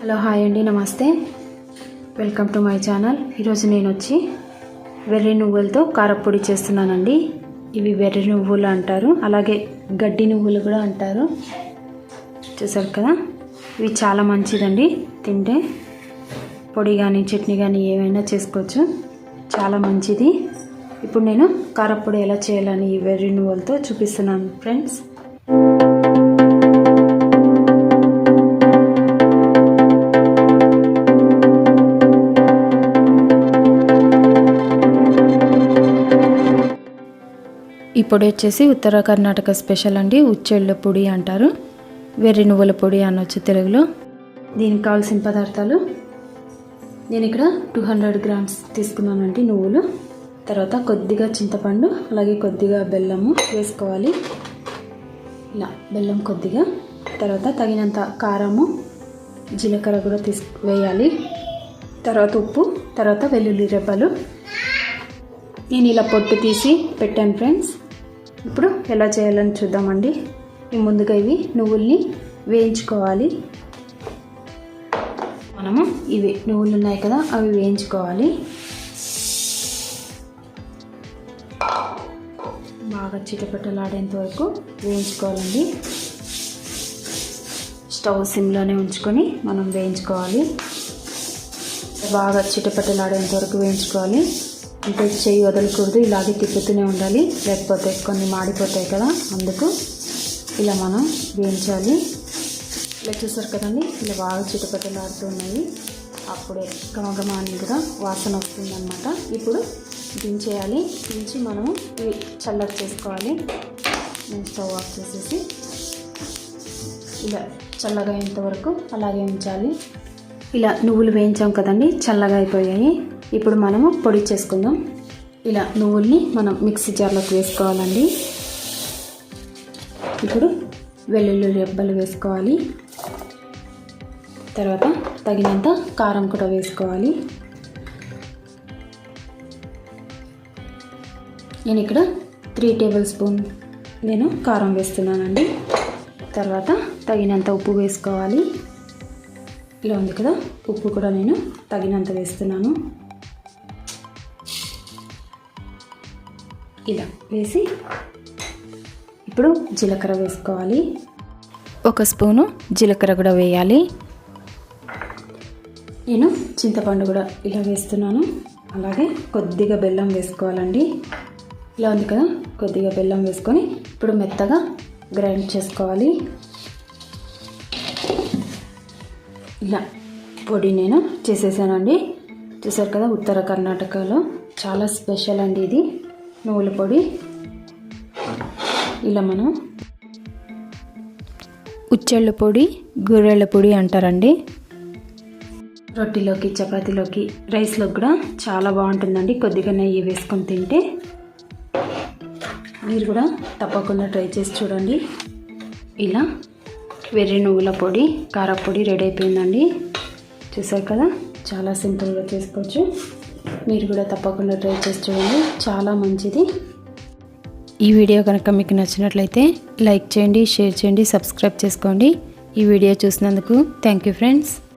Hello hi అండి, నమస్తే, welcome to my channel. ఈరోజు నేను వచ్చి వెర్రి నువ్వులతో కారపొడి చేస్తున్నానండి. ఇవి వెర్రి నువ్వులు అంటారు, అలాగే గడ్డి నువ్వులు కూడా అంటారు. చూసారు కదా, ఇవి చాలా మంచిదండి. తింటే పొడి కానీ చట్నీ కానీ ఏమైనా చేసుకోవచ్చు, చాలా మంచిది. ఇప్పుడు నేను కారపొడి ఎలా చేయాలని ఈ వెర్రి నువ్వులతో చూపిస్తున్నాను ఫ్రెండ్స్. ఈ పొడి వచ్చేసి ఉత్తర కర్ణాటక స్పెషల్ అండి. ఉచ్చెళ్ళ పొడి అంటారు, వెర్రి నువ్వుల పొడి అనొచ్చు తెలుగులో. దీనికి కావాల్సిన పదార్థాలు, నేను ఇక్కడ 200 గ్రామ్స్ తీసుకున్నానండి నువ్వులు. తర్వాత కొద్దిగా చింతపండు, అలాగే కొద్దిగా బెల్లము వేసుకోవాలి. ఇలా బెల్లం కొద్దిగా, తర్వాత తగినంత కారము, జీలకర్ర కూడా వేయాలి. తర్వాత ఉప్పు, తర్వాత వెల్లుల్లి రెబ్బలు. నేను ఇలా పొట్టు తీసి పెట్టాను ఫ్రెండ్స్. ఇప్పుడు ఎలా చేయాలని చూద్దామండి. ముందుగా ఇవి నువ్వుల్ని వేయించుకోవాలి. మనము ఇవి నువ్వులు ఉన్నాయి కదా, అవి వేయించుకోవాలి. బాగా చిటపటలాడేంత వరకు వేయించుకోవాలండి. స్టవ్ సిమ్లోనే ఉంచుకొని మనం వేయించుకోవాలి. బాగా చిటపటలాడేంత వరకు వేయించుకోవాలి. అంటే చెయ్యి వదలకూడదు, ఇలాగే తిప్పుతూనే ఉండాలి, లేకపోతే కొన్ని మాడిపోతాయి కదా, అందుకు ఇలా మనం వేయించాలి. ఇలా చూసారు కదండి, ఇలా బాగా చిటపటలాడుతూ ఉన్నాయి. అప్పుడే గమగమ అని కూడా వాసన వస్తుందన్నమాట. ఇప్పుడు దించేయాలి. దించి మనము ఇవి చల్లగా చేసుకోవాలి. నేను స్టవ్ ఆఫ్ చేసేసి ఇలా చల్లగా అయ్యేంత వరకు అలాగే ఉంచాలి. ఇలా నువ్వులు వేయించాం కదండి, చల్లగా అయిపోయాయి. ఇప్పుడు మనము పొడి చేసుకుందాం. ఇలా నువ్వుల్ని మనం మిక్సీ జార్లోకి వేసుకోవాలండి. ఇప్పుడు వెల్లుల్లి రెబ్బలు వేసుకోవాలి. తర్వాత తగినంత కారం కూడా వేసుకోవాలి. నేను ఇక్కడ 3 టేబుల్ స్పూన్ నేను కారం వేస్తున్నానండి. తర్వాత తగినంత ఉప్పు వేసుకోవాలి. ఇలా ఉంది కదా, ఉప్పు కూడా నేను తగినంత వేస్తున్నాను. ఇలా వేసి ఇప్పుడు జీలకర్ర వేసుకోవాలి. 1 స్పూను జీలకర్ర కూడా వేయాలి. నేను చింతపండు కూడా ఇలా వేస్తున్నాను. అలాగే కొద్దిగా బెల్లం వేసుకోవాలండి. ఇలా ఉంది కదా, కొద్దిగా బెల్లం వేసుకొని ఇప్పుడు మెత్తగా గ్రైండ్ చేసుకోవాలి. ఇలా పొడి నేను చేసేసానండి. చూసారు కదా, ఉత్తర కర్ణాటకలో చాలా స్పెషల్ అండి ఇది నువ్వుల పొడి. ఇలా మనం ఉచ్చెళ్ళ పొడి, గుర్రెళ్ళ పొడి అంటారండి. రొట్టెలోకి, చపాతీలోకి, రైస్లోకి కూడా చాలా బాగుంటుందండి. కొద్దిగా నెయ్యి వేసుకొని తింటే. మీరు కూడా తప్పకుండా ట్రై చేసి చూడండి. ఇలా వెర్రి నువ్వుల పొడి, కారపొడి రెడీ అయిపోయిందండి. చూసారు కదా, చాలా సింపుల్గా చేసుకోవచ్చు. మీరు కూడా తప్పకుండా ట్రై చేసి చూడండి, చాలా మంచిది. ఈ వీడియో కనుక మీకు నచ్చినట్లయితే లైక్ చేయండి, షేర్ చేయండి, సబ్స్క్రైబ్ చేసుకోండి. ఈ వీడియో చూసినందుకు థ్యాంక్ యూ ఫ్రెండ్స్.